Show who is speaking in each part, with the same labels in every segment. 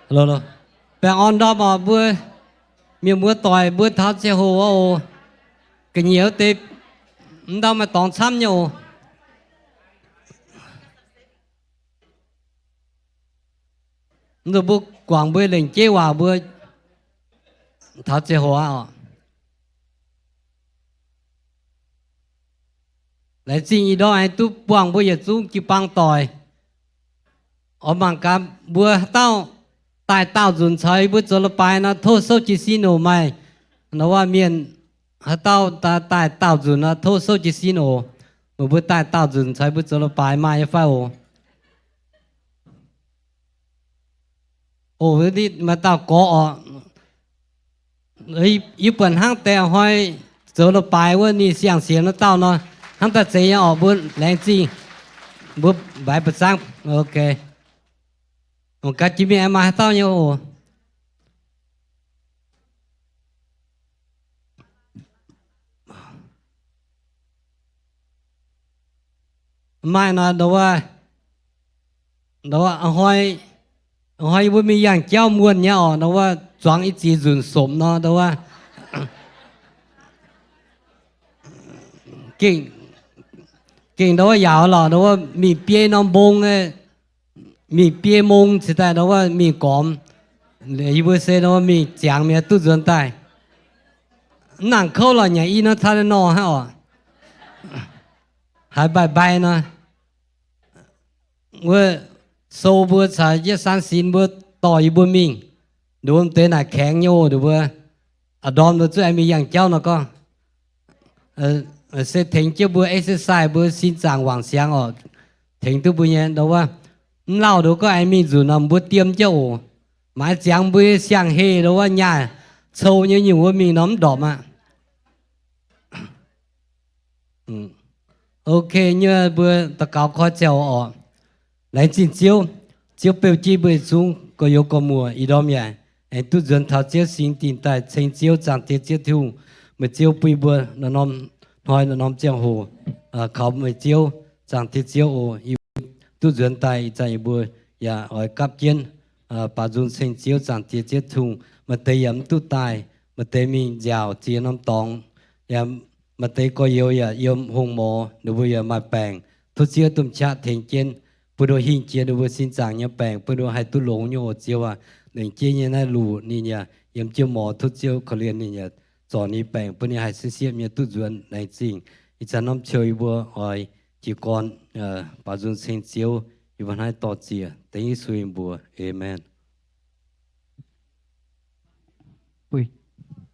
Speaker 1: rồi bạn on đó mà bữa miệng bữa tỏi bữa tháo xe hồ ô cái nhiều tệp đâu mà toàn xăm nhau rồi bữa quảng bữa lên chế hòa bữa tháo xe hồ à lại gì đó anh tu quảng bữa giờ xuống chỉ băng tỏi ở bằng cả bữa tao tại tao dùn chơi bữa cho nó bài nó thôi số chỉ xin ổ mày nóว่าmiền tao tại tao dùn nó thôi số chỉ xin ổ một bữa tại tao dùn chơi bữa cho nó bài mai phải ổ ồ đi mà tao có ấy ít bận hang tèo hoài cho nó bàiว่านี่เสียงเสียงnó tao nó hang ta chơi ở bữa lén chi bữa bài bữa sáng ok một cái chỉ biết em mà tao nhau mai nó đâu hỏi bữa mình yang cháu muôn nhá đâuว่า装一支润สม nó đâuว่ากิ่งđâuว่ายาวหรอ đâuว่ามีเปียน้ำบงมีเปียมงสิแต่đâuว่ามีกอมอีบเซđâuว่ามีจางมีตุ้จวนใต้หนังเข้าหรออย่างอีนั่นท่านนอฮะอ๋อหายใบเนาะว่าโซบัวสายยสันสินบัวต่อยบัวมิงดูมันเตะหนักแข็งโย่ดูบัวอดอมดูช่วยมีอย่างเจ้านะก็เสร็จถึงเจ้าบัวเอ็กซ์ไซส์บัวสินจางหวังเสียงออกถึงตัวบัวเนี่ยดูว่าเล่าดูก็ไอ้มีอยู่นำบัวเตรียมเจ้าหมายจังบัวเสียงเฮดูว่าเนี่ยโชว์เนี่ยอยู่ว่ามีน้ำดอกอ่ะโอเคเนี่ยบัวตะเกาข้อเจ้าออกlại xin chiếu biểu chi bởi xuống có yếu có mùa ý đó mẹ anh tu dần thảo chiếu xin tin tại tranh chiếu chẳng tiết chiếu thiêu mà chiếu bùi bùa nó nóm nói nó nóm chiang hồ khảo mà chiếu chẳng tiết chiếu ồ tu dần tại chạy bùa và ở cắp chiến bà dùn tranh chiếu chẳng tiết chiếu thiêu mà tây ấm tu tài mà tây mình dào chia nóm tòng và mà tây có yếu và yếu hùng mồ đối với mà bèng tu chiếu tùm chạ thành trên bữa đó hình chia đồ xin chẳng nhá bèn bữa đó hai tu lồng nhau chiều à để chia như này lù nè nhá yếm chiều mỏ tu chiềuเขาเรียนนี่nhá chọnนี่แปลงbữaนี้ให้เสียมีtu duyênในจริงอีจันน้ำเชยบัวอ้อยจีกอนป่าจุนเซนเจียวอีวันให้ต่อเจียแต่ยี่สุยบัวเอเมน
Speaker 2: ปุย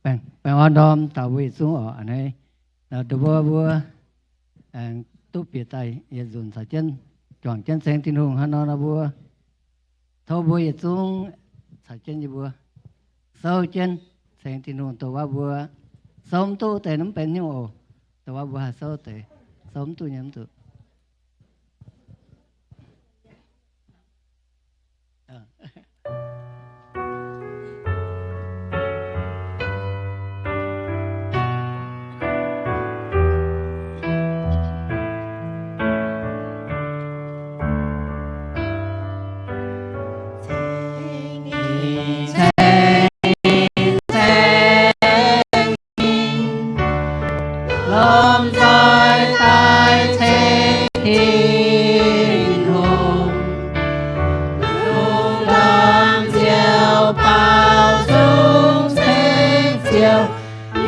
Speaker 2: แปลงอดอมตาวิสูงอ๋ออันนี้ตัวบัวตุเปียไตยาจุนสายเจนchọn chân sen tin hùng hắn nó là bùa thâu bùa vậy xuống sải chân gì bùa sâu chân sen tin hùng tổ ba bùa sống tu tệ nắm bền nhau ồ tổ ba bùa hà sâu tệ sống tu nhắm tu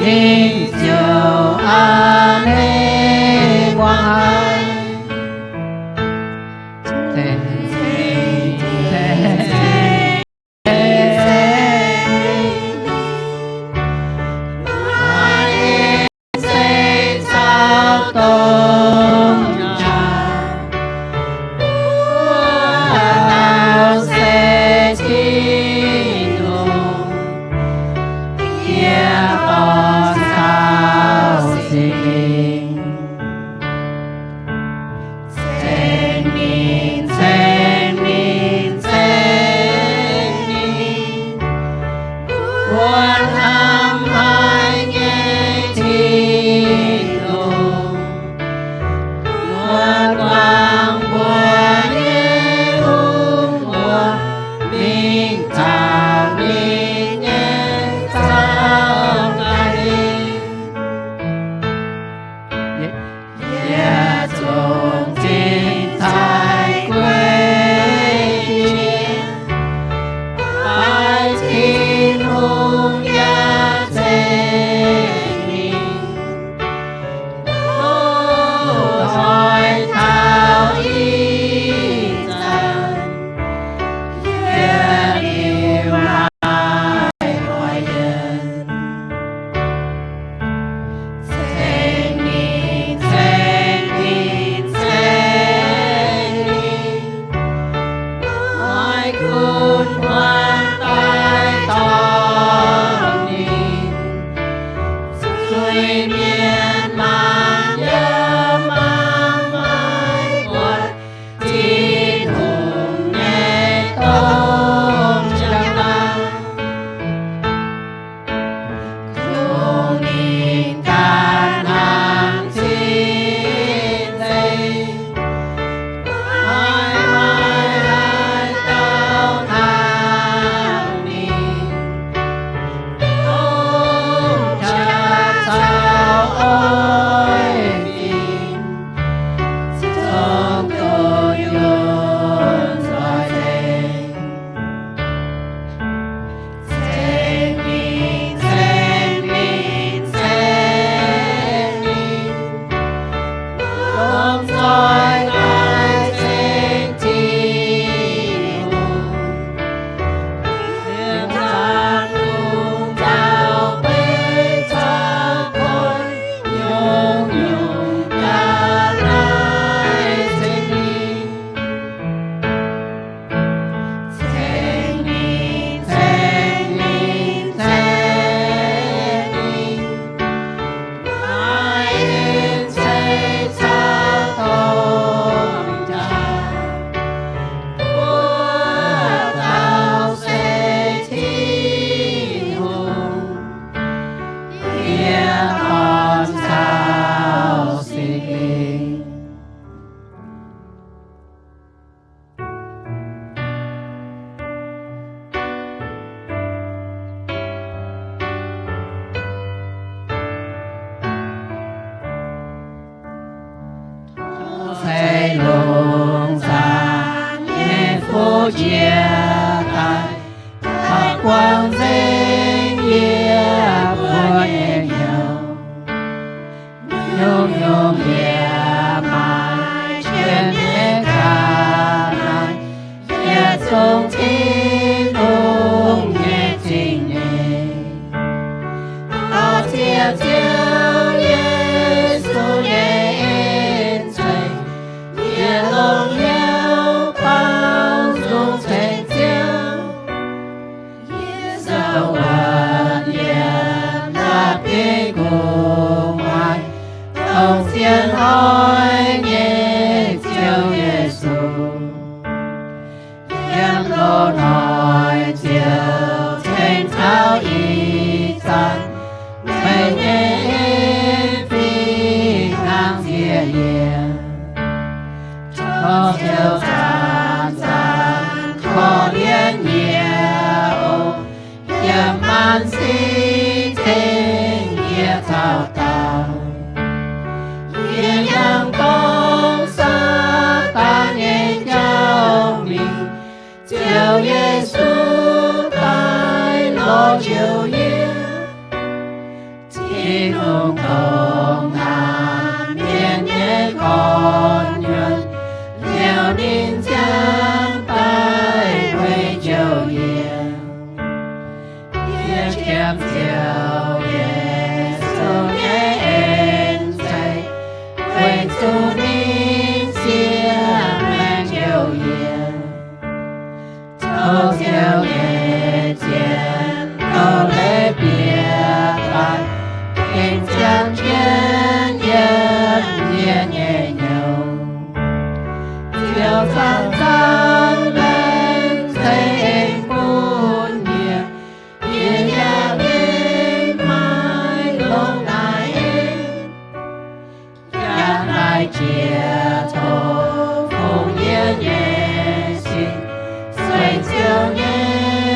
Speaker 3: Yeah,
Speaker 2: chia tay thọ quang vinh nghĩa của nhẹ nhau nhung nhung nhẹ mãi trên thế cả này nhẹ sông thiên hùng nhẹ trình nhẹ ở chia chiếu Giêsu nhẹ yên trời nhẹ lòng nhau bao dung thành chiếu Giêsu hoàn nhẹ là cái cùng ai ông thiên hỏi nhẹ chiếu Giêsu em lo nói chiều trên tháo y tan về nhẹ phi ngang chia hiền có chiều tàn tàn có liên nhiều em man si thế nghĩa thao tao nghĩa yang công sa ta nhẹ nhau mình chiều Giêsu tay lo chiều yên thiên hùng đồng ngàn miền nhé con nhân liều nín chân tay quay chiều yên yên chiêm chiều Giêsu nhé em chạy quay tu nín chiêm lên chiều yên thâu theo nhẹ chiến thâu lễ biệt lại hình chân chiến nhất nhẹ nhẹ nhau chiều sáng sáng lên thấy em buồn nhẹ nhẹ nhàng em mãi lúc này em nhà này chia thô phù nhẹ nhẹ xin xoay chiều nhẹ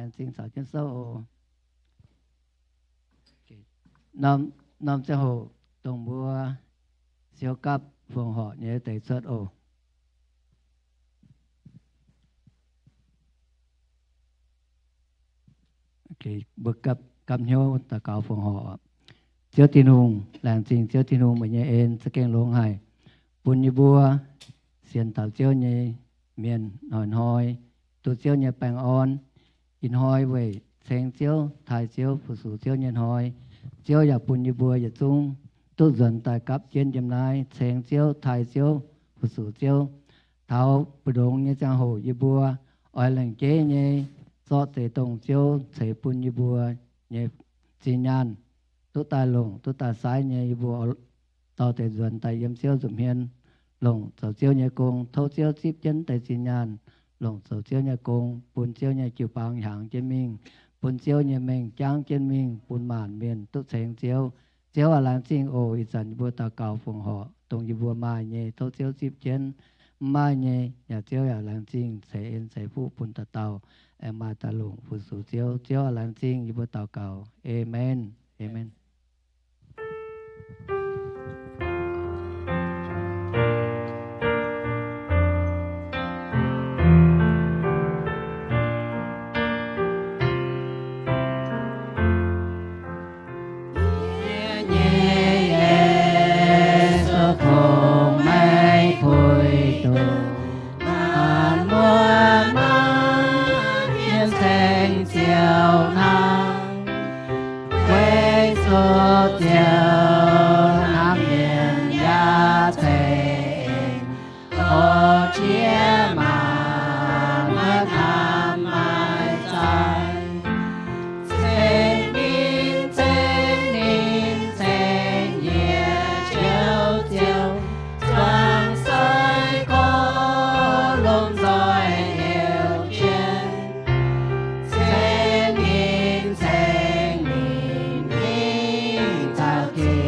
Speaker 2: làm chính sáu chân sâu nom cho hồ tổng bua siêu cấp phường họ nhớ tới xuất ổ bực cặp nhau ta cáo phường họ chiếu tin hùng làng trình chiếu tin hùng bởi nhé ên sẽ kênh lông hải bún như bua xiên tàu chiếu như miền nòn hoi tụ chiếu như bàng on in hoi về sen chiếu thái chiếu phụ sủ chiếu nhân hoi chiếu ya bún như bua ya chung tụ dần tại cấp trên dầm lai sen chiếu thái chiếu phụ sủ chiếu tháo bù đông như trang hồ như bua ỏi làng chế như do tế tổng chiếu chế bún như bua như chi nhan tu ta lồng tu ta sai như bùa tao thể dần tại yếm chiếu dùm hiền lồng sầu chiếu như cung thâu chiếu chip chân tại chi nhan lồng sầu chiếu như cung bún chiếu như chiều bằng hàng trên mình bún chiếu như mình trang trên mình bún màn miền tu sáng chiếu chiếu ở làng chinh ồ ít dần bùa ta cầu phùng họ tổng như bùa mai như thâu chiếu chip chân mai như nhà chiếu ở làng chinh sẽ in sẽ phụ bún ta tàu em mai ta lồng phụ sủ chiếu chiếu ở làng chinh như bùa tàu cầu amen amen. Hãy subscribe cho kênh Ghiền Mì Gõ để không bỏ lỡ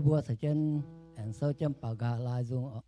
Speaker 2: bua sa chen and so chen pa ga la dung o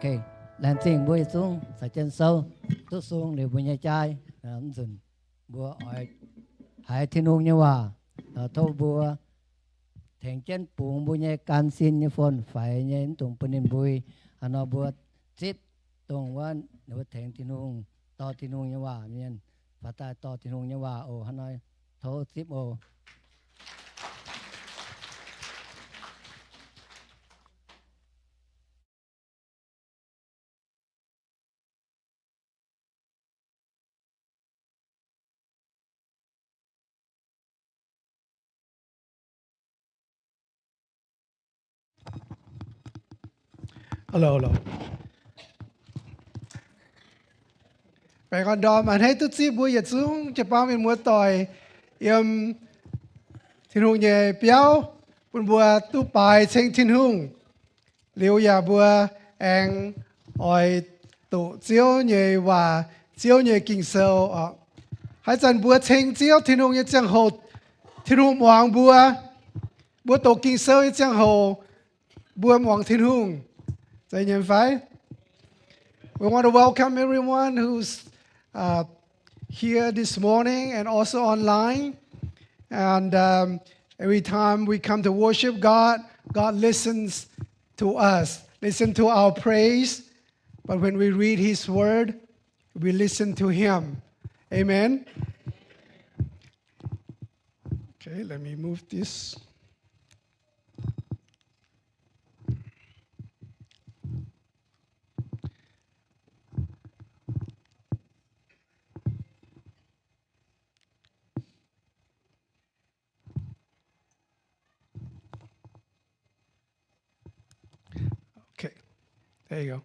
Speaker 2: okay làm tiếng bui xuống sa chen sâu tu xuống để bui nhai chai dừng bua ỏi hai thiên hùng như hòa thâu bua thèn chân buông bui nhai can xin như phồn phải nhai tụng bên bui nó bua chip tụng quan nếu thèn thiên hùng to thiên hùng như hòa miền và tai to thiên hùng như hòa ồ hắn nói thâu chip ồ
Speaker 3: Hello. Bà con đòm anh thấy tốt xí bùi dịch xuống cho bao mình mua tỏi thiên hùng nhẹ béo bùn bùa tu bài sinh thiên hùng liu ya bùa anh ỏi tụ chiếu nhẹ và chiếu nhẹ kinh sâu hai chân bùa sinh chiếu thiên hùng nhẹ chẳng hồ thiên hùng hoàng bùa tụ kinh sâu nhẹ chẳng hồ bùa hoàng thiên hùng. We want to welcome everyone who's here this morning and also online. And every time we come to worship God, God listens to us, listen to our praise. But when we read His Word, we listen to Him. Amen? Okay, let me move this. There you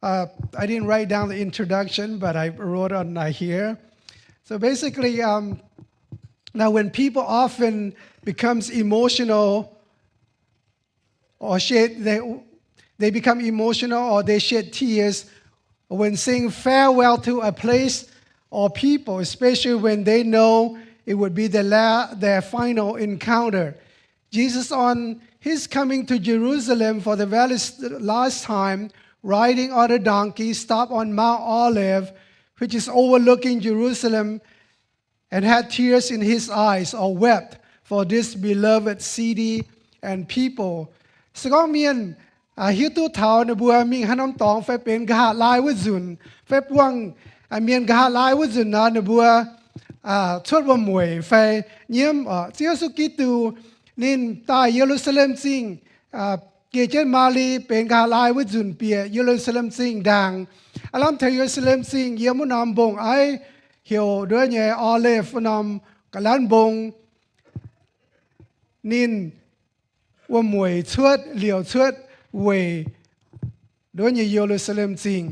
Speaker 3: go. I didn't write down the introduction, but I wrote on here. So basically, now when people often becomes emotional or their they become emotional or they shed tears when saying farewell to a place or people, especially when they know it would be their final encounter. Jesus, on his coming to Jerusalem for the very last time, riding on a donkey, stopped on Mount Olive, which is overlooking Jerusalem, and had tears in his eyes or wept for this beloved city and people. Sgó miền hiếu tu thảo nè bùa mình hắn ông tòng phảiเป็นกะหะลายวุจุนphải buông miềnกะหะลายวุจุนนะนบัวชดว่ามวยไปเยี่ยมเจ้าสุกิตูนินตายเยรูซาเล็มจริงเกเจนมาลีเป็นกะหะลายวุจุนเปียเยรูซาเล็มจริงดังอลัมเทเยรูซาเล็มจริงเยี่ยมุนำบงไอเหี่ยวด้วยเนี่ยออเลฟนำกะลันบงนินว่ามวยชดเหลียวชดเวด้วยเนี่ยเยรูซาเล็มจริง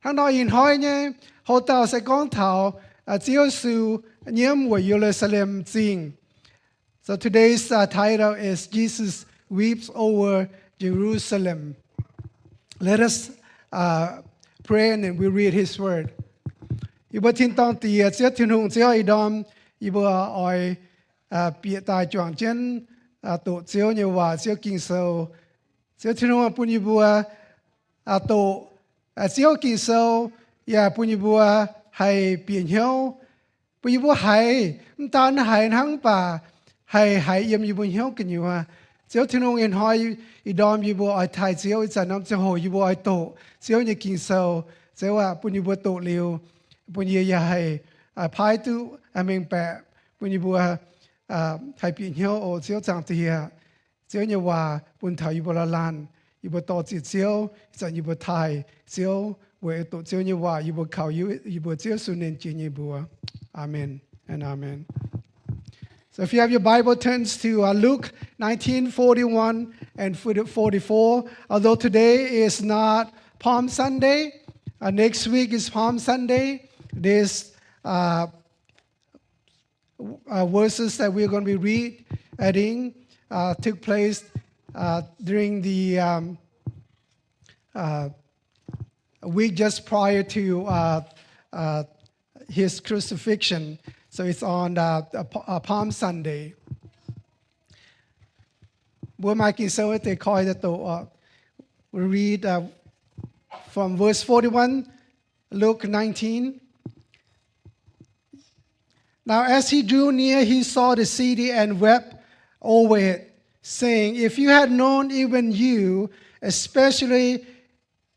Speaker 3: ทั้งน้อยอินห้อยเนี่ยเขาเต่าใส่ก้อนเท้าเจียวสูเยี่ยมว่าเยรูซาเล็มจริง So today's title is Jesus weeps over Jerusalem. Let us pray and then we read His word. อีบัตินตองตีเสียทิ้งหงเสียอีดอมอีบัวอ้อยเปียตายจวงเจนตัวเสียวเนี่ยว่าเสียวกิงเซลเสียวทิ้งหงปุ่นอีบัวตัวเสียวกิงเซลอย่าปุ่นอีบัวให้เปลี่ยนเหี่ยวปุ่นอีบัวให้ตานให้ทั้งป่าให้เยี่ยมอีบัวเหี่ยวกันอยู่ว่าเสียวทิ้งหงเอ็นหอยอีดอมอีบัวอ้อยไทยเสียวอีจันน้ำเสียวโหอีบัวอ้อยโตเสียวเนี่ยกิงเซลเสียวว่าปุ่นอีบัวโตเร็วปุญญาให้พายตุอเมงแปะปุญญบัวให้ปีเหี่ยวโอเสียวจังเตียเสียวเนี่ยว่าปุญไทยอยู่บนลานอยู่บนต่อจิตเสียวจะอยู่บนไทยเสียวเวตุเสียวเนี่ยว่าอยู่บนเขาอยู่บนเสียวสุนินจีเนี่ยบัวอาเมน and amen. So if you have your Bible, turn to Luke 19:41 and 44. Although today is not Palm Sunday, next week is Palm Sunday. These verses that we're going to be reading took place during the week just prior to his crucifixion. So it's on Palm Sunday. We'll read from verse 41, Luke 19. Now as he drew near, he saw the city and wept over it, saying, if you had known, even you, especially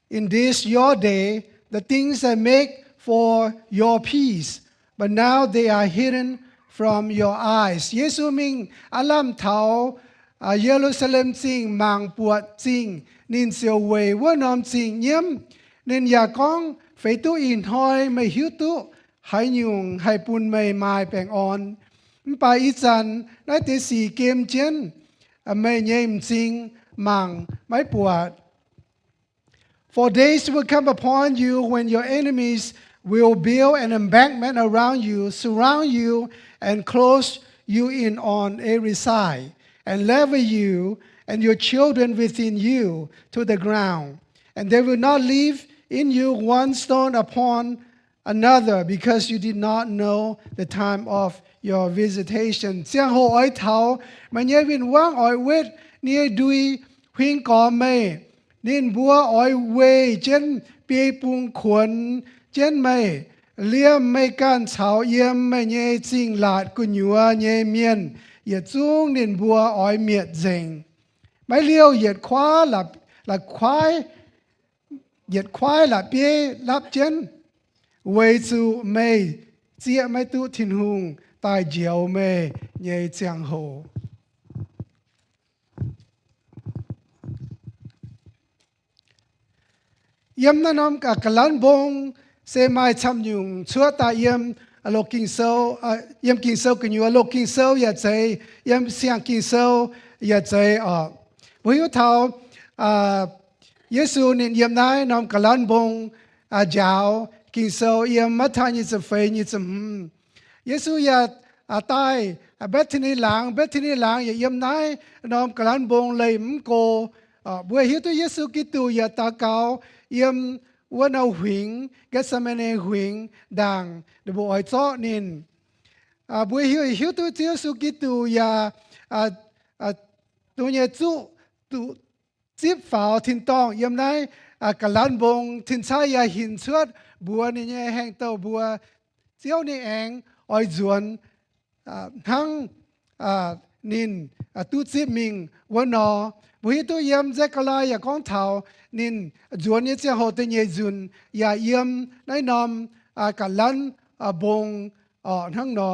Speaker 3: in this your day, the things that make for your peace, but now they are hidden from your eyes. เยซูมิงอาลัมเทาเยรูซาเล็มจริงมังปวดจริงนินเสียวเวว่านอมจริงเยี่ยมนินอยากก้องเฟยตู้อินหอยไม่หิวตู้ให้ยุงให้ปุ่นไม่ไม้แปลงอ่อนไปอีจันได้แต่สี่เกมเจนไม่เยี่ยมจริงมังไม่ปวด For days will come upon you when your enemies will build an embankment around you, surround you, and close you in on every side, and level you and your children within you to the ground. And they will not leave in you one stone upon another, because you did not know the time of your visitation. เสียงโหอ้อยเทามันเยวินว่างอ้อยเวทเนี่ยดุยหิงกอเมนินบัวอ้อยเวเจนเปียปุงขวนเจนไม่เลี้ยมไม่กันเฉาเยี่ยมไม่เย่จริงหลาดกุญยัวเย่เมียนอย่าจุงนินบัวอ้อยเมียดเจงไม่เลี้ยวเหยียดคว้าหลับควายเหยียดควายหลับเปียรับเจนเวจูไม่เจียไม่ตุทินหุงตายเจียวไม่เย่เจียงโหเยี่ยมนั่นน้องกับกลันบงเซมายช้ำยุงชัวตาเยี่ยมโลกิงเซลเยี่ยมกิงเซลกันอยู่โลกิงเซลอย่าใจเยี่ยมเสียงกิงเซลอย่าใจพระยุทธาเยซูเนี่ยเยี่ยมนายน้องกลันบงเจ้ากิงเซลเยี่ยมมัทานิจะเฟยนิจะเยซูอย่าตายเบทที่นี่หลังอย่าเยี่ยมนายน้องกลันบงเลยมโก bữa hiếu tu Giêsu Kitô ya ta cao yếmวันเอาหิงก็สมัยในหิงดังเดบอยจ้อนินบุยหิวตัวเจ้าสุกิตัวยาตัวเนี่ยจู่ตัวจีบฝ่าทินตองยามไหนกะลันบงทินชายาหินชวดบัวนี่เนี่ยแห่งเต้าบัวเจ้านี่เองอ้อยจวนทั้งนินตู้จีบมิงวันนอบุยตัวเยี่ยมเจกลายอย่างของเท้านินจวนเนี่ยเจ้าหัวตัวเนี่ยจุนอย่าเยี่ยมได้นำกะลันบงทั้งนอ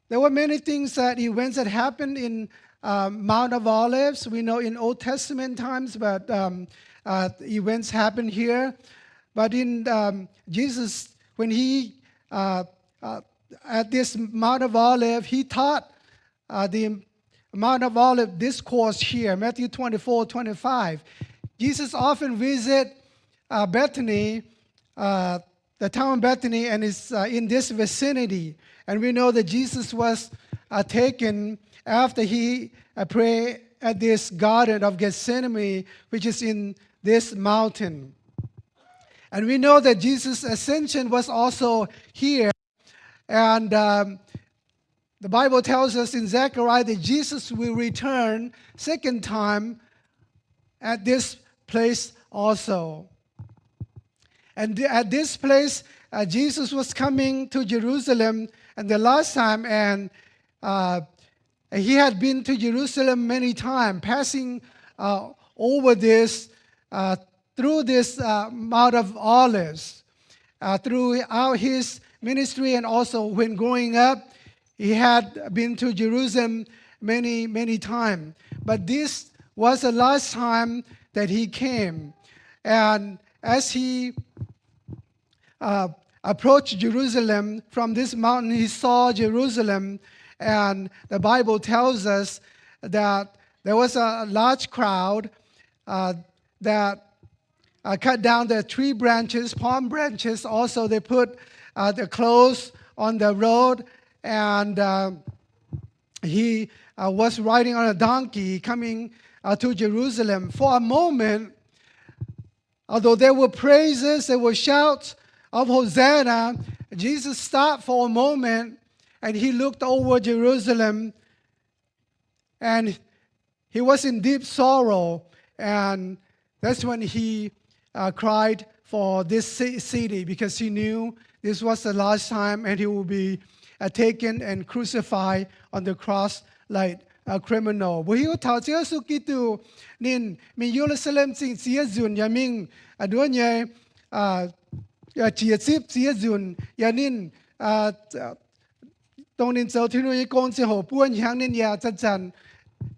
Speaker 3: There were many things that events that happened in Mount of Olives. We know in Old Testament times, but events happened here. But in Jesus, when he at this Mount of Olives, he taught the Mount of Olives discourse here, Matthew 24:25. Jesus often visit Bethany, the town Bethany, and is in this vicinity. And we know that Jesus was taken after he prayed at this Garden of Gethsemane, which is in this mountain. And we know that Jesus' ascension was also here. And the Bible tells us in Zechariah that Jesus will return second time at this place also. And at this place, Jesus was coming to Jerusalem and the last time, and he had been to Jerusalem many times, passing over this, through this Mount of Olives, throughout his ministry, and also when growing up, he had been to Jerusalem many, many times. But this was the last time that he came. And as he approached Jerusalem from this mountain, he saw Jerusalem, and the Bible tells us that there was a large crowd that cut down the tree branches, palm branches. Also, they put the clothes on the road, and he was riding on a donkey coming to Jerusalem. For a moment, although there were praises, there were shouts of Hosanna, Jesus stopped for a moment and he looked over Jerusalem, and he was in deep sorrow, and that's when he cried for this city, because he knew this was the last time and he will be taken and crucified on the cross like a criminal. But he thought Jesus Kitô nên mình Jerusalem chính chia dùn nhà mình đứa nhé chia xếp chia dùn nhà nên tông nên sau thiên nuôi con sẽ hổ buôn hàng nên nhà chân chân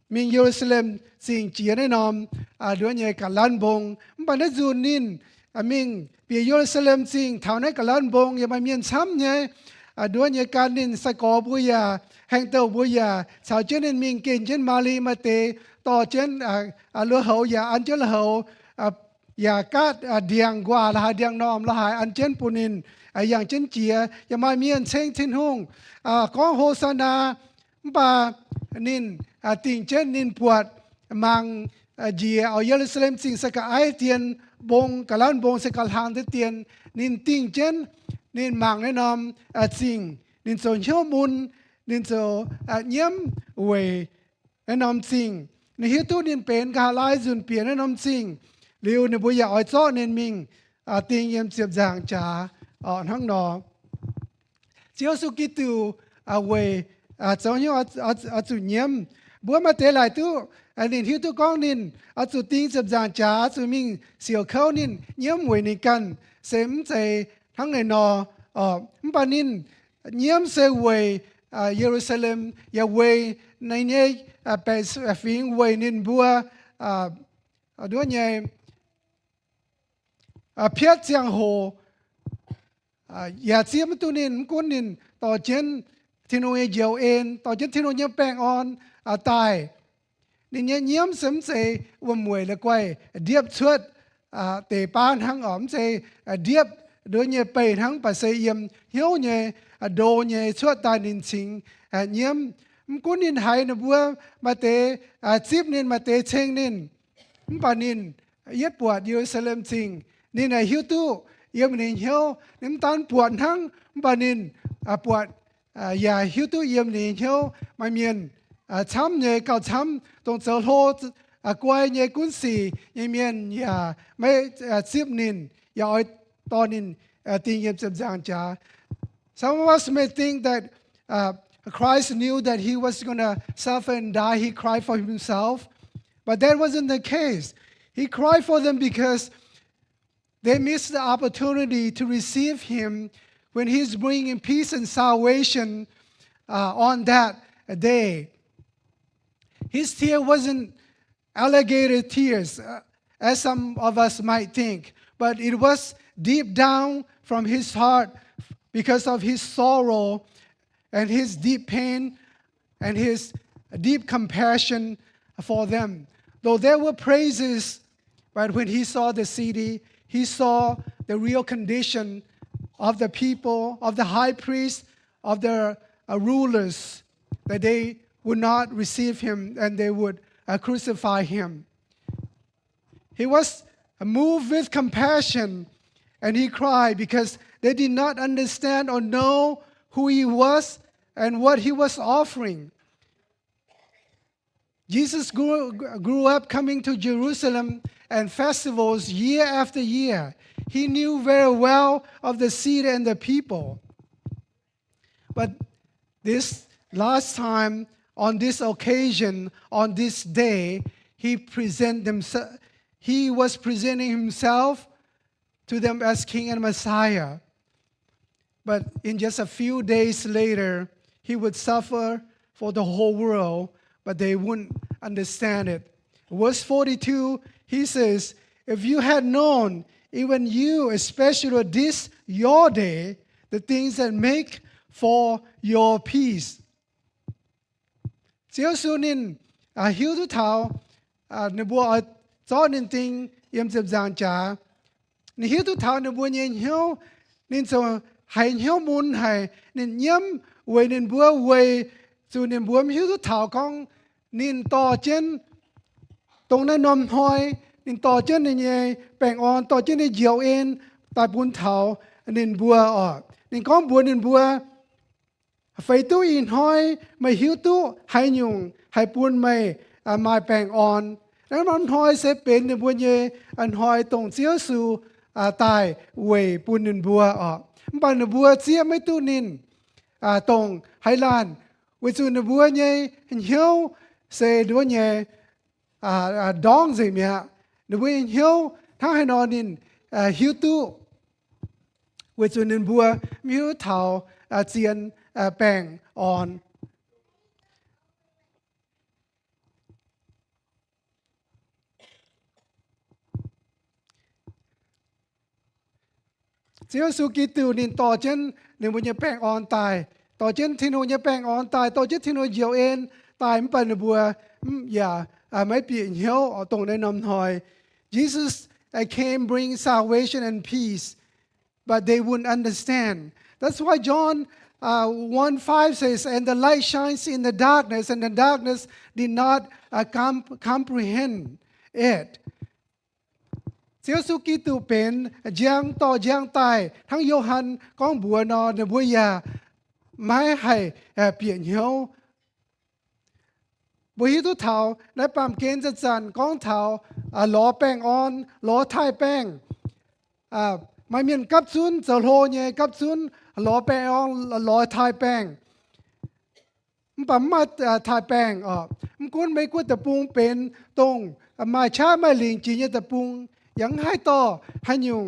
Speaker 3: mình Jerusalem chính chia nên nôm đứa nhé cả lan bông mà nó dùn nên mình bị Jerusalem chính thảo này cả lan bông nhà mà miền sắm nhé đứa nhé can nên sai có bùi à hàng tàu bùi à sao trên nên mình kinh trên Mali mà têต่อเช่นเลือเขาอย่าอันเจนเขาอย่ากัดเดียงกว่าละหาเดียงนอมละหายอันเจนปุนินอย่างเช่นเจียอย่ามาเมียนเชิงทิ้นหงก้องโฮซานาปานินติงเช่นนินปวดมังเจียเอาเยรูซาเล็มสิงสกัดไอเตียนบงกะลันบงสกัดหางเตียนนินติงเช่นนินมังแนะนำสิงนินโซนเชี่ยวมุนนินโซเยี่ยมเวแนะนำสิงในฮิตุนินเป็นกาลายจุนเปลี่ยนแนะนำสิ่งเร็วในบุญยาอ้อยซ้อเนินมิงติงเยี่ยมเสียบจางจ่าทั้งนอเจ้าสุกิตูเวเจ้าเนี่ยจุนเยี่ยมบัวมาเตะหลายตู้นินฮิตุก้องนินจุติงเสียบจางจ่าจุมิงเสียวเข้านินเยี่ยมเวในกันเสมใจทั้งในนอมปานินเยี่ยมเสเวเยรูซาเล็มอย่าเวในนี้ไปฟิงเวนินบัวด้วยไงเพียรเจียงโหอย่าเสียมตุนินกุนินต่อเช่นที่โนเอเจียวเอ็นต่อเช่นที่โนเยแปงออนตายนี่เนี่ยเยี่ยมสมเสวมวยละกวยเดียบชดเตะปานทั้งอ๋อมเสเดียบโดยเนี่ยไปทั้งปัสเซียมเหี้ยวเนี่ยโดเนี่ยชดตายนินสิงเยี่ยม Mko nin hai na bua mate chip nin mate cheng nin. Mpanin yết buat Jerusalem ching. Nin a hiu tu yem nin hiu nim tan buat hang mpanin buat ya hiu tu yem nin hiu mai miền chăm nhẹ cao chăm tông châu lô quay nhẹ quân sĩ nhẹ miền ya mấy chip nin ya oi to nin tình yem chậm giang cha. Some of us may think that Christ knew that he was going to suffer and die. He cried for himself. But that wasn't the case. He cried for them because they missed the opportunity to receive him when he's bringing peace and salvation on that day. His tear wasn't alligator tears, as some of us might think, but it was deep down from his heart because of his sorrow and his deep pain and his deep compassion for them. Though there were praises, but when he saw the city, he saw the real condition of the people, of the high priest, of the rulers, that they would not receive him and they would crucify him. He was moved with compassion and he cried because they did not understand or know who he was and what he was offering. Jesus grew up coming to Jerusalem and festivals year after year. He knew very well of the city and the people. But this last time, on this occasion, on this day, he was presenting himself to them as King and Messiah. But in just a few days later, he would suffer for the whole world, but they wouldn't understand it. Verse 42, he says, if you had known, even you, especially this your day, the things that make for your peace. Chiếu su nín hiếu tu thảo nè bùa cho nín tình yếm dập giang cha nè hiếu tu thảo nè bùa nhện hiếu nín so hay hiếu mun hay nín yếm về nín bùa về su nín bùa hiếu tu thảo con nín to trên tông nè nôm hoi nín to trên nín nhẹ bèn on to trên nín diệu en tại bún thảo nín bùa ở nín con bùa nín bùa phải tu in hoi mà hiếu tu hay nhung hay buôn mày mai bèn onแล้วมันหอยเสเป็นในบัวเย่อันหอยตรงเสียวสู่ตายเวยปูนนินบัวออกมันในบัวเสียไม่ตู้นินตรงไฮลานเวจูในบัวเย่เหี่ยวเสดัวเย่ดองสิเมียในบัวเหี่ยวทั้งให้นอนนินหิวตู้เวจูนินบัวมีหิวเถาเจียนแป้งอ่อนเจ้าสุกิตูนินต่อเช่นหนึ่งบุญญาแป้งอ่อนตายต่อเช่นที่นูญาแป้งอ่อนตายต่อเช่นที่นูเหี่ยวเอ็นตายมันเป็นบัวอย่าไม่เปลี่ยนเหี่ยวตรงในนมหอย Jesus came bring salvation and peace but they wouldn't understand. That's why John 1:5 says, and the light shines in the darkness and the darkness did not comprehend it. เจ้าสุกิตูเป็นเจียงต่อเจียงตายทั้งโยฮันก้องบัวนอนในบัวยาไม่ให้เปลี่ยนเหี่ยวบัวหิตุเถาในปั๊มเกณฑ์จันก้องเถาล้อแป้งอ่อนล้อท้ายแป้งไม่มีกับซุนจะโลเนี่ยกับซุนล้อแป้งอ่อนล้อท้ายแป้งปั๊มมาท้ายแป้งมันกุ้นไม่กุ้นตะปุงเป็นตรงมาช้าไม่หลิงจีเนี่ยตะปุงยังให้ต่อให้ยุง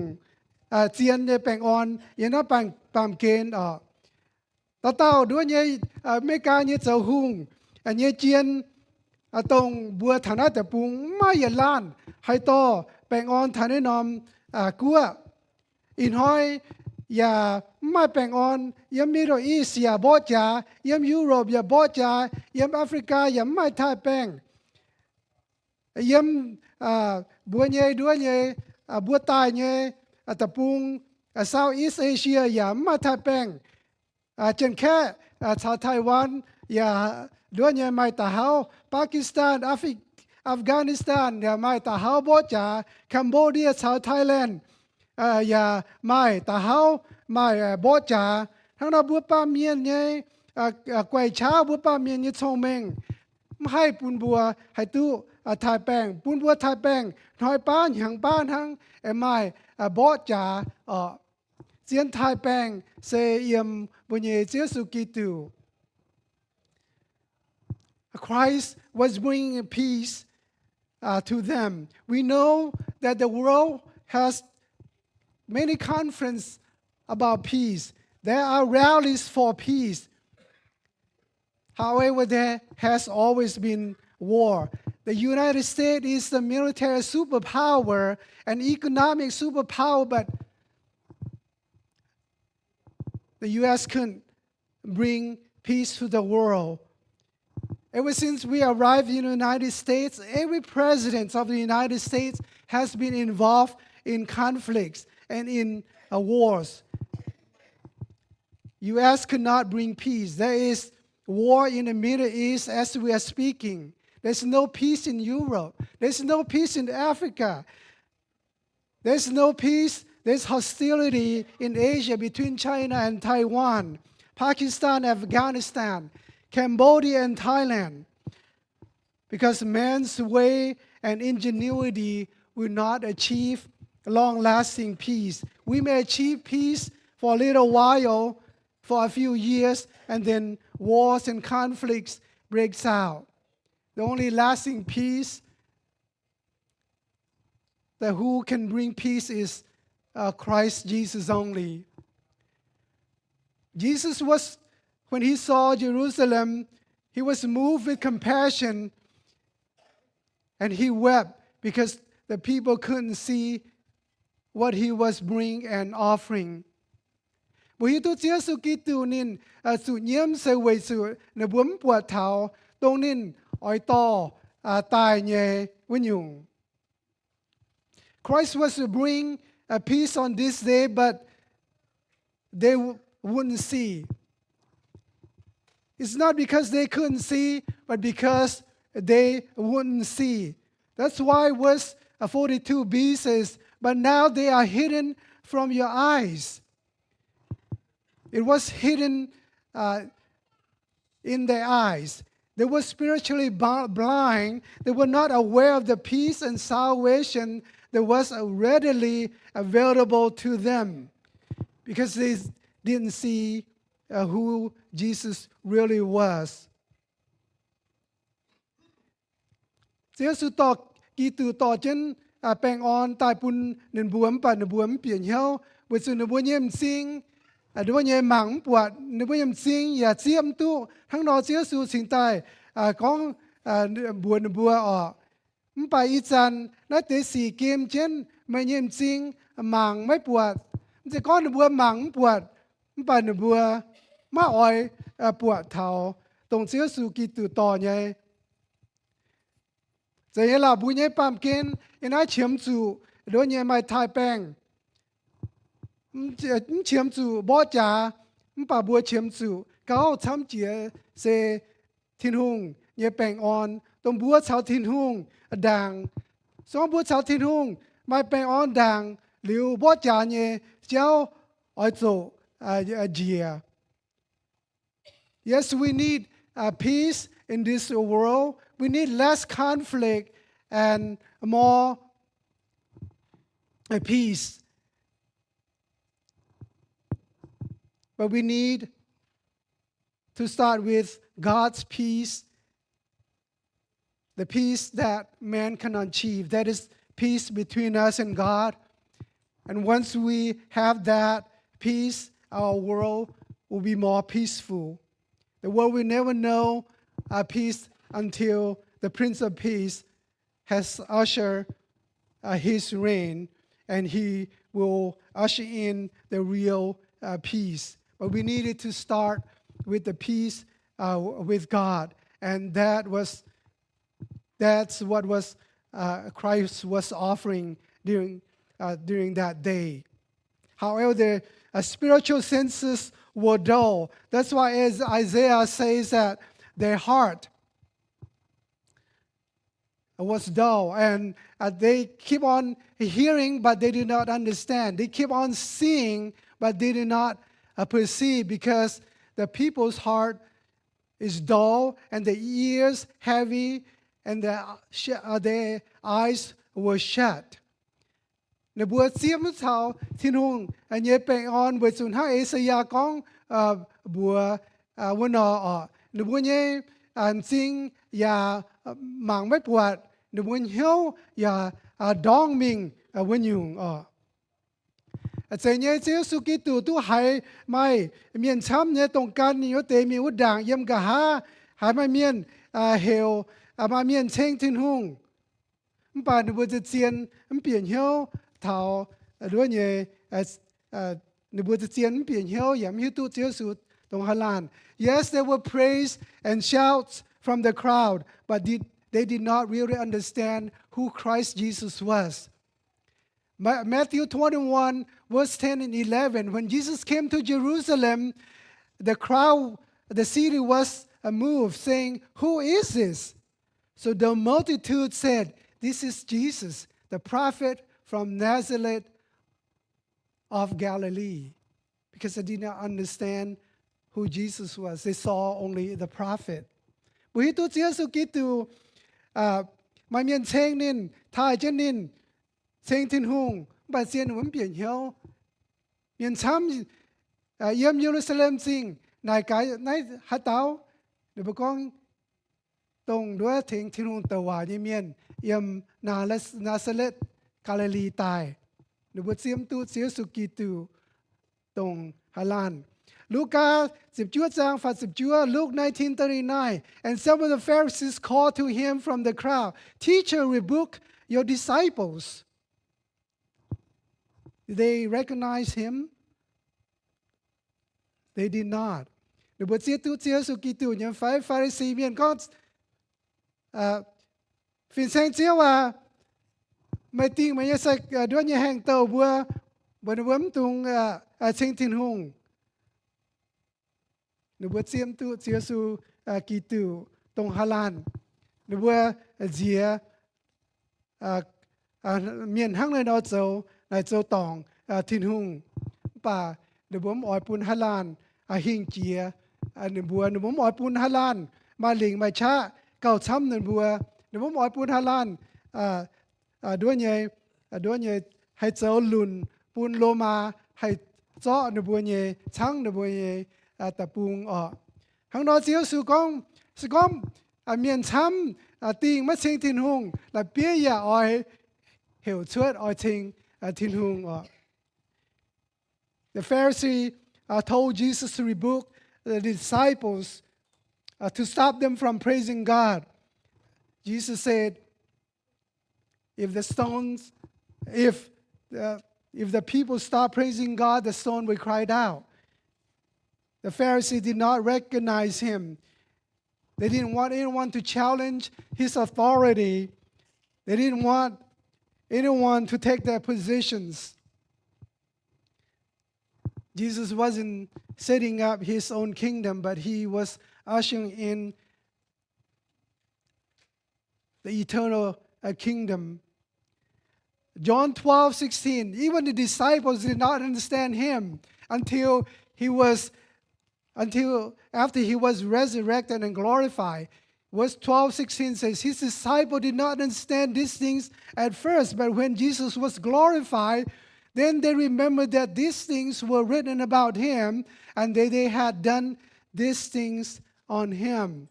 Speaker 3: เจียนเนี่ยแปลงอ่อนยังน่าปั๊มเกณฑ์ต่อเต้าด้วยเนี่ยไม่การเนี่ยเจ้าหุงเนี่ยเจียนตรงบัวฐานะแต่ปุงไม่ยันล้านให้ต่อแปลงอ่อนฐานะนอมกัวอินห้อยอย่าไม่แปลงอ่อนยังมิโรอีเซียบ่จ่ายังยุโรปอย่าบ่จ่ายังแอฟริกาอย่าไม่ท่าแป้งยังบัวเย่ด้วยเย่บัวตายเย่ตะปุงเซาท์อีสเอเชียอย่ามาท่าแป้งเช่นแค่ชาวไต้หวันอย่า đứa nhà mai ta hao Pakistan, Afghanistan, nhà mai ta hao bó trả Cambodia, South Thailand, nhà mai ta hao mai bó trả thằng nào bữa ba miền nhé quay cháo bữa ba miền như thông minhให้ปุ่นบัวให้ตู้ถ่ายแป้งปุ่นบัวถ่ายแป้งน้อยป้านอย่างป้านทั้งไม่บอจ่าเจียนถ่ายแป้งเสียมบุญเยเจสุกิตู Christ was bringing peace to them. We know that the world has many conferences about peace. There are rallies for peace. However, there has always been war. The United States is the military superpower and economic superpower, but the U.S. couldn't bring peace to the world. Ever since we arrived in the United States, every president of the United States has been involved in conflicts and in wars. U.S. could not bring peace. There is war in the Middle East as we are speaking. There's no peace in Europe. There's no peace in Africa. There's no peace. There's hostility in Asia between China and Taiwan, Pakistan, Afghanistan, Cambodia, and Thailand. Because man's way and ingenuity will not achieve long-lasting peace. We may achieve peace for a little while, for a few years, and then wars and conflicts breaks out. The only lasting peace, that who can bring peace is Christ Jesus only. Jesus was, when he saw Jerusalem, he was moved with compassion and he wept because the people couldn't see what he was bringing and offering. Bởi tôi chia sẻ kỹ từ nên sự nhiễm sẽ về sự nó bấm bùa thảo đông nên ỏi to tài nhẹ với nhung. Christ was to bring a peace on this day, but they wouldn't see. It's not because they couldn't see, but because they wouldn't see. That's why verse 42b says, "But now they are hidden from your eyes." It was hidden in their eyes. They were spiritually blind. They were not aware of the peace and salvation that was readily available to them because they didn't see who Jesus really was. Giêsu tỏ kỳ từ tỏ chân bèn on tại pun nên buồm và nên buồm biển nhau với sự nên buồm nhiễm sinh đối với mảng bọt nếu với sinh và chiêm tuทั้งนอเสียสู่สิ่งใต้ของบัวมันไปอีจันนัดเตะสี่เกมเช่นไม่เยี่ยมจริงหมังไม่ปวดมันจะก้อนบัวหมังปวดมันไปบัวมาอ่อยปวดเท้าตรงเสียสู่กีตุต่อไงจะเห็นเราบุญใหญ่ปั๊มเกณฑ์ยังไงเฉียมจู่โดยยังไม่ทายแป้งเฉียมจู่บ่จ่ามันป่าบัวเฉียมจู่เขาช้ำเจี๋ยเซทินหุงยังแป้งอ่อนตรงบัวชาวทินหุงด่างสองบัวชาวทินหุงไม่แป้งอ่อนด่างหรือบ่จ่าเนี่ยเจ้าอ้อยโจเจี๋ย Yes, we need peace in this world. We need less conflict and more peace. But we need to start with God's peace, the peace that man cannot achieve. That is peace between us and God. And once we have that peace, our world will be more peaceful. The world will never know peace until the Prince of Peace has ushered his reign, and he will usher in the real peace. But we needed to start with the peace with God, and that's what was Christ was offering during that day. However, the spiritual senses were dull. That's why, as Isaiah says, that their heart was dull, and they keep on hearing, but they did not understand. They keep on seeing, but they did not perceive, because the people's heart is dull, and the ears heavy, and their eyes were shut. Nè bùa xiêm lúc sau thiên hùng nhớ bèn on với sun hai Isaiah con bùaวันnọ nè bùa nhớ xin ya mạng mấy quạt nè bùa hiếu ya đong mìnhวันdùng Tại nhớ Giê xu Kitô tu hai mai miền chăm nhớ tông can nhớ tế mi út đảng yếm cả hai mai miền hiểu mà miền chênh thiên hùng bà nè bùaจะเจียนเปลี่ยนเหี้ยวthảo đứa nhẹ nửa buổi chiều biển hiếu yếm hiếu tu chiếu sụt tông Hà Lan. Yes, there were praise and shouts from the crowd, but they did not really understand who Christ Jesus was. Matthew 21, verse 10 and 11, when Jesus came to Jerusalem, the crowd, the city was moved, saying, "Who is this?" So the multitude said, "This is Jesus, the prophet from Nazareth of Galilee," because they did not understand who Jesus was. They saw only the prophet. Bởi tu Chúa Giêsu Kitô mà miền chênh nín thái chân nín chênh thiên hùng bà xiên vẫn biển hiếu miền chăm yếm Jerusalem sinh nài cái nài hạt táo để bà con tông đứa thiên hùng tàu hòa như miền yếm Nazareth Galilee tài nửa buổi chiêm tu Chúa Giêsu Kitô tông Hà Lan. Luca 10 trang phạt 10 Chúa, Luke 19:39, and some of the Pharisees called to him from the crowd, "Teacher, rebuke your disciples." Did they recognize him? They did not. Nửa buổi chiêm tu Chúa Giêsu Kitô những phái Pharisee miền có phiền sang chiếu mấy tiếng mấy sạch đứa nhà hàng tàu bữa bấm tung trên thiên hùng nửa bữa chiêm tu Chúa Giêsu Kitô tông Hà Lan nửa bữa dìa miền hang này nó châu tòng thiên hùng bà nửa bữa ỏi pun Hà Lan hình chia nửa bữa ỏi pun Hà Lan mà lình mà cha cầu chăm nửa bữa ỏi pun Hà Lan đứa nhẹ hay cháu lùn bún lô ma hay chó nửa bùa nhẹ trắng nửa bùa nhẹ tập bùng hàng đó Chúa Giêsu con miền chăm tiếng mất chinh thiên hùng là biết ya ỏi hiểu chuột ỏi chinh thiên hùng The Pharisee told Jesus to rebuke the disciples to stop them from praising God. Jesus said, if the people stop praising God, the stone will cry out. The Pharisee did not recognize him. They didn't want anyone to challenge his authority. They didn't want anyone to take their positions. Jesus wasn't setting up his own kingdom, but he was ushering in the eternal kingdom. John 12:16, even the disciples did not understand him until after he was resurrected and glorified. Verse 12:16 says, his disciples did not understand these things at first, but when Jesus was glorified, then they remembered that these things were written about him, and they had done these things on him.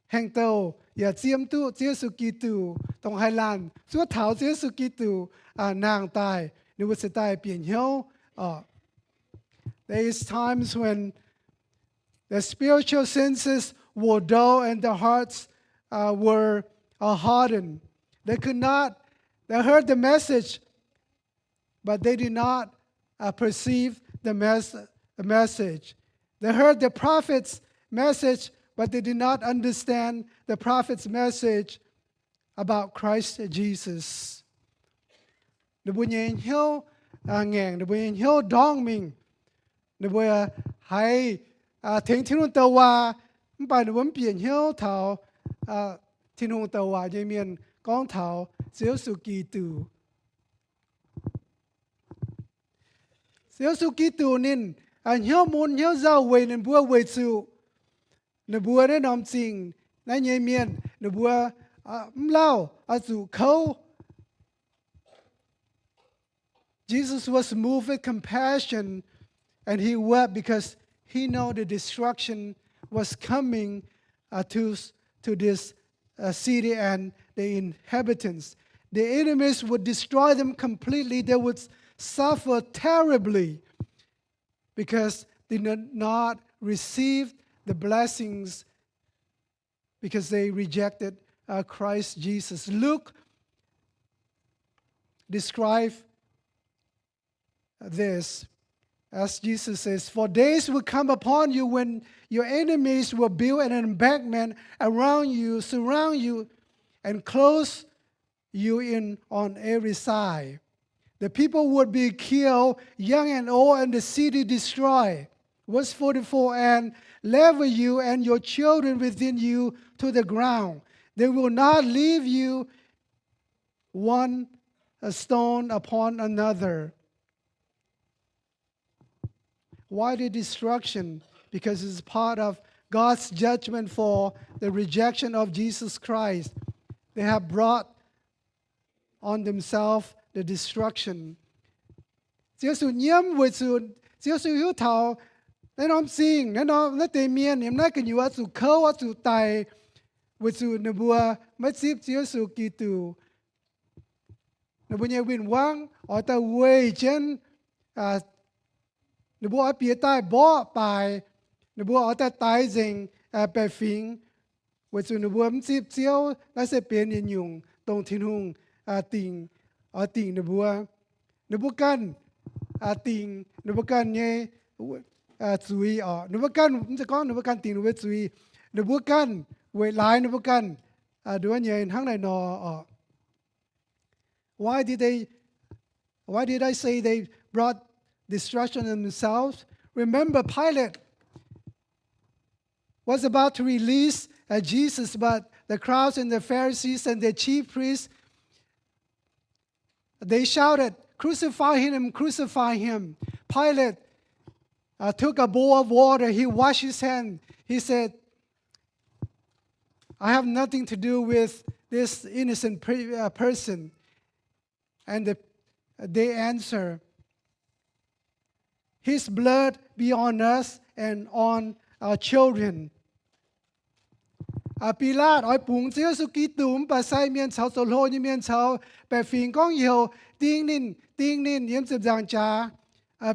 Speaker 3: Hàng tàu và chiêm tu Chúa Giêsu Kitô tông Hà Lan suốt thảo Chúa Giêsu Kitô nàng tài nếu sẽ tài biển hiếu There is times when the spiritual senses were dull and the hearts were hardened. They heard the message, but they did not perceive the message. They heard the prophet's message, but they did not understand the prophet's message about Christ Jesus. Nếu bây giờ hiểu ngàn, nếu bây giờ hiểu đong mình, nếu bây giờ hay thiên thiên tàu bài nó vẫn biển hiếu thảo thiên hùng tàu hòa dây miền con thảo Giêsu sự kỳ tử Giêsu sự kỳ tử nên hiếu muốn hiếu giàu về nên bùa về sự nên bùa đấy nằm chínhในเยเมียนนบัวเล่าสู่เขา Jesus was moved with compassion and he wept because he know the destruction was coming to this city and the inhabitants. The enemies would destroy them completely. They would suffer terribly because they did not receive the blessings because they rejected Christ Jesus. Luke describes this as Jesus says, "For days will come upon you when your enemies will build an embankment around you, surround you, and close you in on every side. The people would be killed, young and old, and the city destroyed." Verse 44, "And level you and your children within you to the ground. They will not leave you one stone upon another." Why the destruction? Because it's part of God's judgment for the rejection of Jesus Christ. They have brought on themselves the destruction. Giêsu nhiễm với sự Giêsu hiếu thảo nên ông xin nên ông nên tề miên niệm nay cái nhiều sự khâu sự tài với sự nửa bùa mất xếp Giêsu Kitô nửa bùa nhiều viên vang ở tại quê trên nửa bùa ở phía tây bỏ bài nửa bùa ở tại tây dình bè phình với sự nửa bùa mất xếp chiếu nó sẽ biến hiện nhung tông thiên hùng tình ở tình nửa bùa căn tình nửa bùa căn nhé注意哦，你不干，你就讲你不干定，你不注意，你不干未来你不干对乜嘢行嚟喏哦。Why did I say they brought destruction on themselves? Remember, Pilate was about to release Jesus, but the crowds and the Pharisees and the chief priests, they shouted, "Crucify him! Crucify him!" Pilate took a bowl of water. He washed his hand. He said, "I have nothing to do with this innocent person." And they answer, "His blood be on us and on our children." Pilate ở bụng Giêsu Kitô bà sai miên cháo sầu lô như miên cháo bè phình con nhiều tiếng nín yếm sập giang trà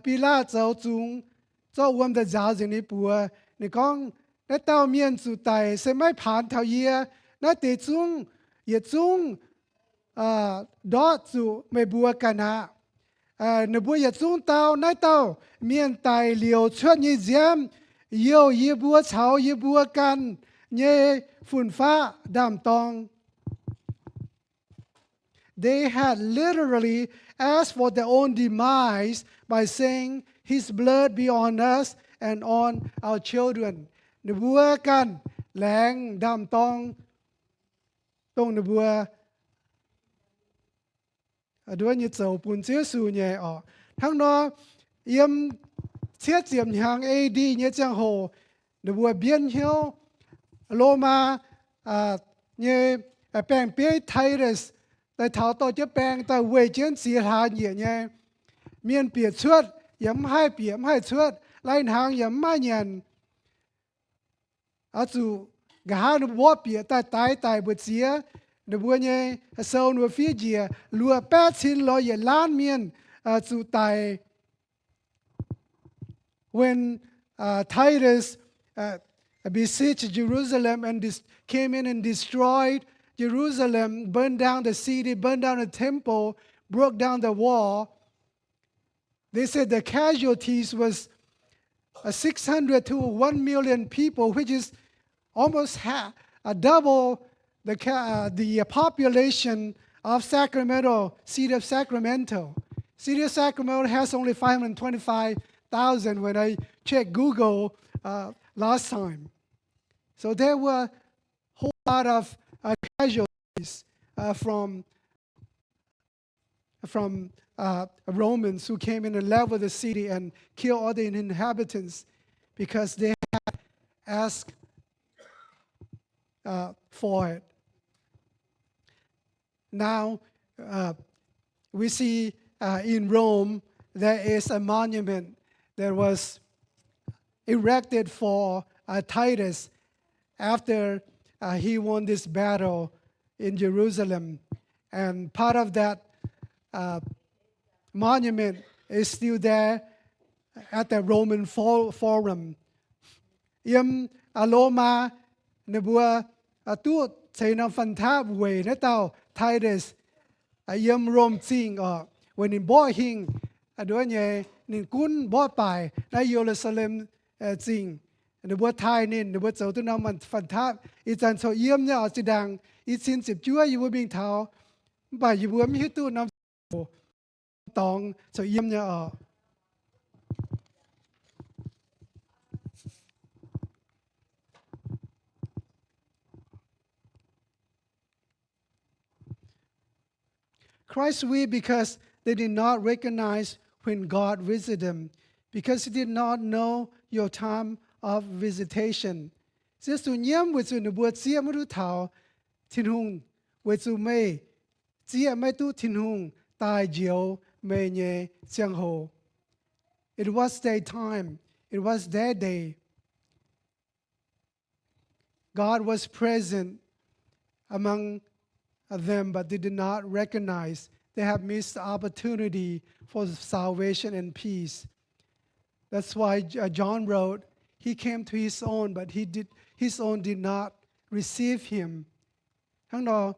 Speaker 3: Pilate cháu chúng cho uống the giáo dân đi bùa nè con nè tao miên chủ tài sẽไม่ผ่านthảo yê nè tê chúng yê chúng đó chủไม่บัวกันฮะnèบัวyê chúng tao nè tao miên tài liều chuột như diêm yêu yêบัวcháo yêบัวกันเย่ฝุ่นฟ้าดำตอง They had literally asked for their own demise by saying, "His blood be on us and on our children." นบัวกันแหลงดำตองตรงนบัวด้วยยึดเสาปุ่นเสียสูญใหญ่ออกทั้งนอเยี่ยมเสียเจียมหางADเนี่ยจังโหนบัวเบียนเหียวโลมาเนี่ยแปลงเปี้ยไทรัสแต่เท้าต่อจะแปลงแต่เวเจนสีหาเนี่ยเมียนเปียดชวดย้ำให้เปียมให้ชวดไล่ทางย้ำไม่เงียนจู่กะหานบัวเปียแต่ตายบดเสียนบัวเนี่ยเซลนัวฟิเจียลัวแปดชิ้นลอยล้านเมียนจู่ตาย when Titus besieged Jerusalem and came in and destroyed Jerusalem, burned down the city, burned down the temple, broke down the wall. They said the casualties was 600 to 1 million people, which is almost double the population of Sacramento, city of Sacramento. City of Sacramento has only 525,000 when I checked Google last time. So there were a whole lot of casualties from Romans who came in and leveled the city and killed all the inhabitants because they had asked for it. Now, we see in Rome there is a monument that was erected for Titus after he won this battle in Jerusalem. And part of that monument is still there at the Roman Forum. Yếm Aloma nebua tu thấy nó phần tháp về nó tàu Titus yếm Rome chinh when in boy hing đứa nhẹ nên cún boy bài na Jerusalem chinh nebua Thai nên nebua châu tu nó mình phần tháp ít chân so yếm nhá ở chỉ đằng ít xin chụp chúa yêu bình thảo bài yêu mi tu nó tòng so yếm nhá ở Christ wept because they did not recognize when God visited them, because He did not know your time of visitation. It was their time. It was their day. God was present among them, but they did not recognize. They have missed the opportunity for salvation and peace. That's why John wrote, he came to his own, but his own did not receive him. Hang đó,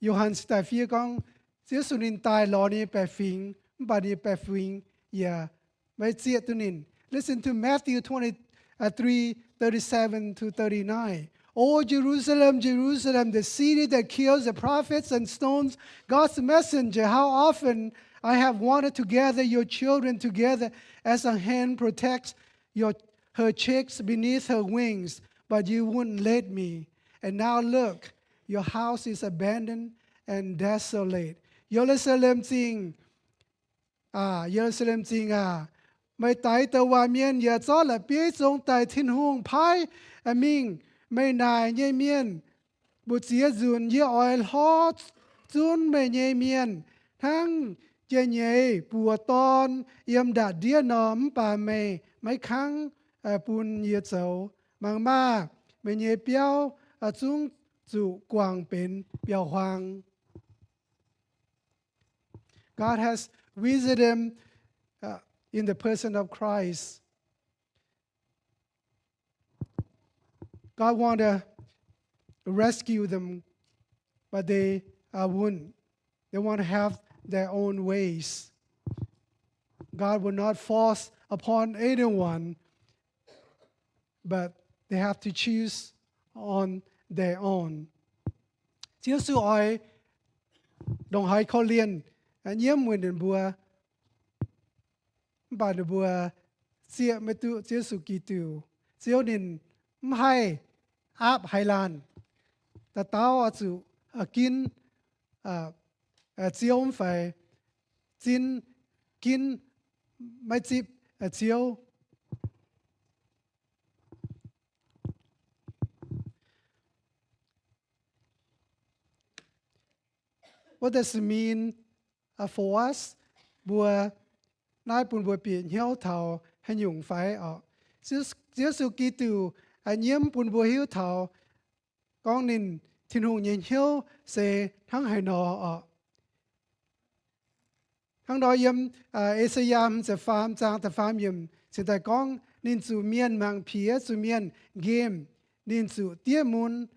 Speaker 3: Johann tại phía con, Chúa Sư Ninh tài lò ni bè phình, bà ni bè phình, yeah, mấy chiết tu nín. Listen to Matthew 23:37-39. Oh, Jerusalem, Jerusalem, the city that kills the prophets and stones God's messenger, how often I have wanted to gather your children together as a hen protects her chicks beneath her wings, but you wouldn't let me. And now look, your house is abandoned and desolate. Jerusalem ching, Jerusalem ching Mày tại tờ hòa miên giờ cho là biết trong tại thiên hùng phái mình mày nài nhây miên bút xía dùn như oil hot dùn mày nhây miên thăng nhây nhây bùa ton yếm đạt đĩa nóm bà mày mấy kháng bùn nhiệt dầu mang ma mày nhây béo chung chủ quảng bên béo hoàng. God has visited them in the person of Christ. God wanted to rescue them, but they wouldn't. They want to have their own ways. God will not force upon anyone, but they have to choose on their own. Chúa Sư ơi, đồng hải khó liên, nhiễm nguyên đến bùa, bà được bùa, xịa mê tu Chúa Sư Kỳ Tù, Chúa nên hay áp Hải Lan, ta tao chủ kín Chúa phải kín mấy chip Chúa. What does it mean for us? Bùa nai bùn bùa biển hiếu thảo hay dùng phải Chúa Sư Kitô nhiễm bùn bùa hiếu thảo con nên thiên hùng nhìn hiếu sẽ thắng hay nọ thắng đó yếm Esayam sẽ phàm trang ta phàm yếm sẽ tại con nên chủ miên mang phía chủ miên game nên chủ tia môn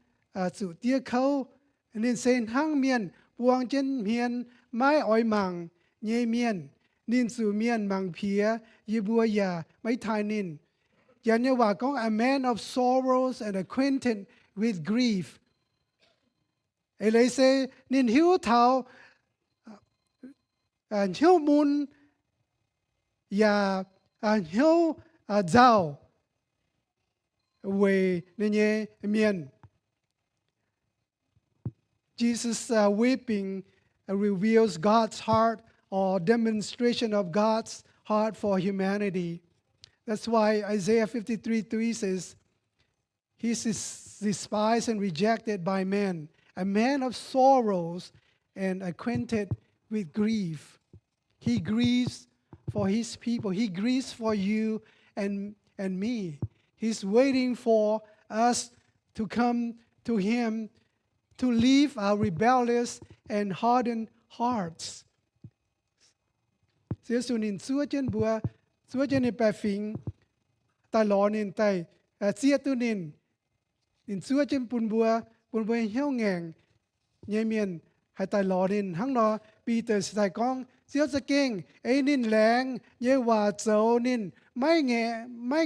Speaker 3: chủ tia khâu nên sen thắng miên buông chân miên mai oi mang nhây miên nên chủ miên mang phía y bùa ya mấy thai nên Giờ nhưว่าcó a man of sorrows and acquainted with grief. Ele say nên hiếu thảo hiếu mun ya hiếu giàu về nên miền Jesus weeping reveals God's heart or demonstration of God's heart for humanity. That's why Isaiah 53:3 says, He is despised and rejected by men, a man of sorrows and acquainted with grief. He grieves for His people. He grieves for you and me. He's waiting for us to come to Him to leave our rebellious and hardened hearts. Giêsu nín Chúa trên bùa, Chúa trên bè phình, ta lò nín tay, chia tu nín Chúa trên bùn bùa hiếu ngàn, nhẹ miền, hay ta lò nín hăng nó, Peter sai con, Chúa sẽ kinh, ấy nín lẹng, nhẹ hòa dấu nín, mấy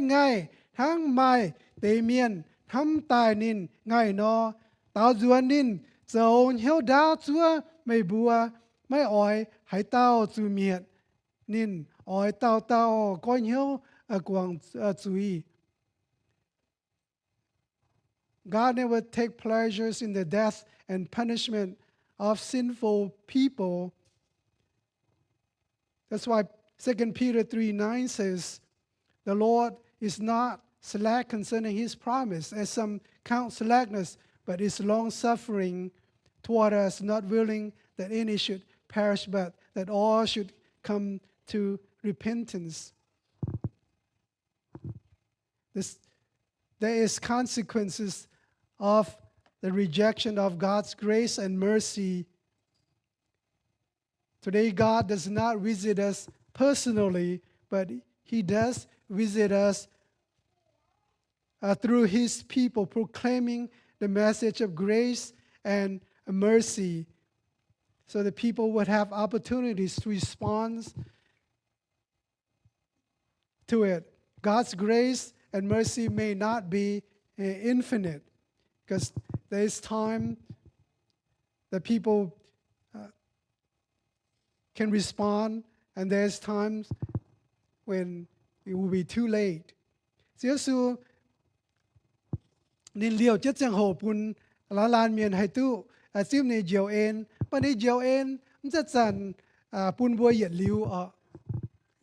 Speaker 3: ngày, hăng mai, tế miền, hâm tài nín, ngày nó, tao duan nín, dấu hiếu đá Chúa, mấy bùa, mấy ỏi, hay tao chú miệt, nín, ỏi tao coi hiếu quảng chú ý. God never take pleasures in the death and punishment of sinful people. That's why 2 Peter 3:9 says, the Lord is not slack concerning His promise, as some count slackness, but is long-suffering toward us, not willing that any should perish, but that all should come to repentance. There is consequences of the rejection of God's grace and mercy. Today, God does not visit us personally, but He does visit us through His people, proclaiming the message of grace and mercy, so the people would have opportunities to respond to it. God's grace and mercy may not be infinite, because there is time that people can respond, and there's times when it will be too late. Giêsu nín liều chết chẳng hồ bùn lá lan miền hay tu xiêm này diều en, bên này diều en rất dần bùn bùa nhiệt liu ở,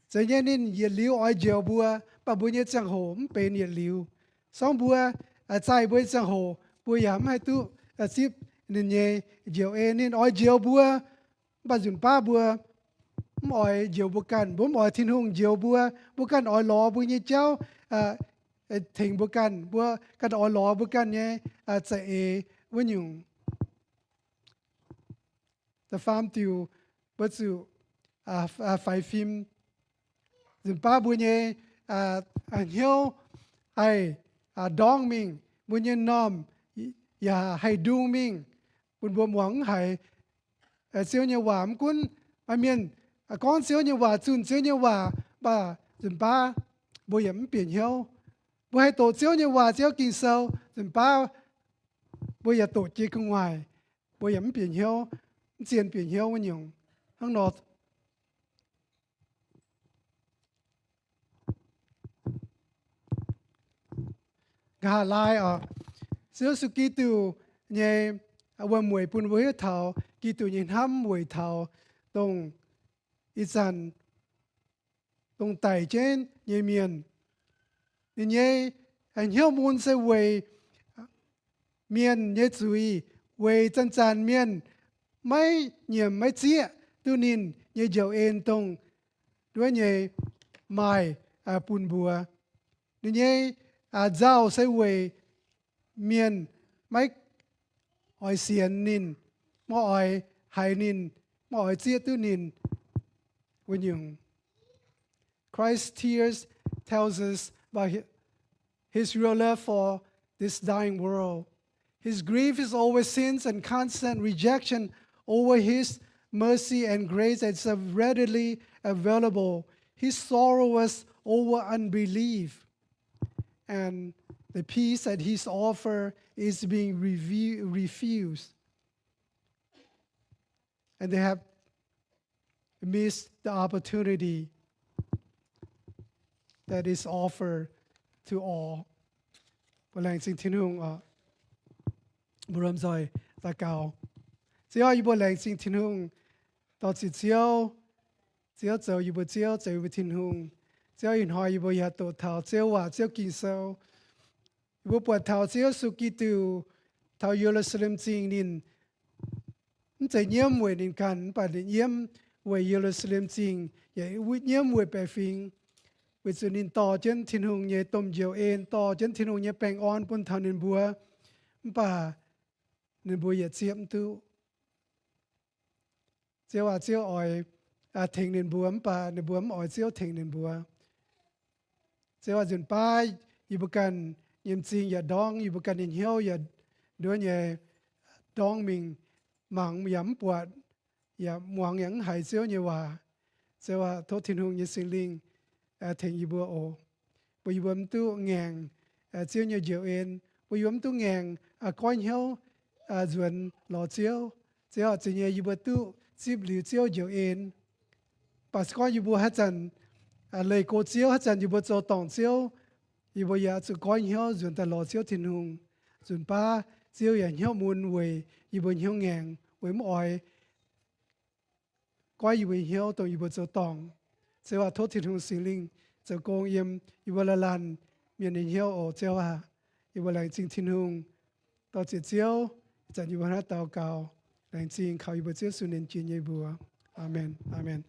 Speaker 3: giờ nhớ nín nhiệt liu ở diều bùa, bà bùa nhiệt chẳng hồ bên nhiệt liu, xong bùa chạy bùa chẳng hồ bùa yếm hay tu xiêm nín nhẹ diều en nín ở diều bùa, bà dùn pa bùa mọi diều bùa can, bố mọi thiên hùng diều bùa can ở lò bùa như cháu thỉnh bùa can ở lò bùa can nhé chạy với nhung the farm tiêu bớt sự phải phim dùn pa bùa nhé hiếu hay đong mình bùa nhé nom ya hay du mình bùa muang hay siêu như hòa quân miền con siêu như hòa chun siêu như hòa bà dùm ba bùa yếm biển hiếu bùa hay tổ siêu như hòa siêu kinh sâu dùm ba bùa yếm tổ chi công ngoài bùa yếm biển hiếu tiền biển hiếu với nhung hăng nọ gà lai siêu su kí tu nhéวันมวยปุ่นวยเท่ากีตุยินห้ำมวยเท่าตรงอีสันตรงไต่เจนเยเมียนนี่เย่อันเหี้ยวมูลเสวยเมียนเยจุยเวยจันเมียนไม่เหยี่ยมไม่เจี๊ยตุนินเยเจียวเอ็นตรงด้วยเยไม้ปุ่นบัวนี่เย่เจ้าเสวยเมียนไม่ỏi xiên nín, mò ỏi hải nín, mò ỏi chia tu nín. When you Christ's tears tells us about His real love for this dying world. His grief is over sins and constant rejection over His mercy and grace that's readily available. His sorrow was over unbelief, and the peace that He's offered is being refused. And they have missed the opportunity that is offered to all. bữa lành sinh thiên hùng bữa râm rồi ta cầu chiếu yêu bữa lành sinh thiên hùng tao chỉ chiếu giờ yêu bữa chiếu thiên hùng chiếu in hỏi yêu bữa ya tổ thảo chiếu và chiếu kinh sâu yêu bữa thảo chiếu su ký tu thảo Jerusalem chính nínใจเยี่ยมเวนินกันป่าเยี่ยมเวเยรูซาเล็มจริงอย่าวิเยี่ยมเวเปฟิงเวสุนินต่อจนทินหงเยต้มเจียวเอ็นต่อจนทินหงเยแปงอ่อนปนทานินบัวป่านินบัวอย่าเจียมตู้เจียวเจียวอ่อยเทงนินบัวป่านินบัวอ่อยเจียวเทงนินบัวเจียวจุนป้ายอยู่บุกันยิมจริงอย่าดองอยู่บุกันยินเหี้ยวอย่าด้วยอย่าดองมิงmạng yếm bọt, ya muang yang hải siêu nhưว่าทศทินหงยิสิงลิงถึงยีบัวโอบุยบมตู้แงงเจียวnhư diệuเอ็นบุยบมตู้แงงก้อนเหี้ยวส่วนหล่อเจียวจะเนี่ยยีบัวตู้จีบหรือเจียวdiệuเอ็นปัสก้อนยีบัวฮัจันเลยโกเจียวฮัจันยีบัวโจตองเจียวยีบัวยาจุก้อนเหี้ยวส่วนแต่หล่อเจียวทินหงส่วนป้าเจียวอย่างเหี้ยวมูลเวยยีบัวเหี้ยวแงงvới mọi quay về hiếu tôi về chỗ tòng sẽว่าทศทินหงสิงลิงจะโกงเยี่ยมอยู่บนลานเมียนเหียวโอเจ้าว่าอยู่บนแหล่งจริงทินหงต่อเจียวจะอยู่บนหน้าเตาเก่าแหล่งจริงเขาอยู่บนเจ้าสุนินจีนยบัวอาเมน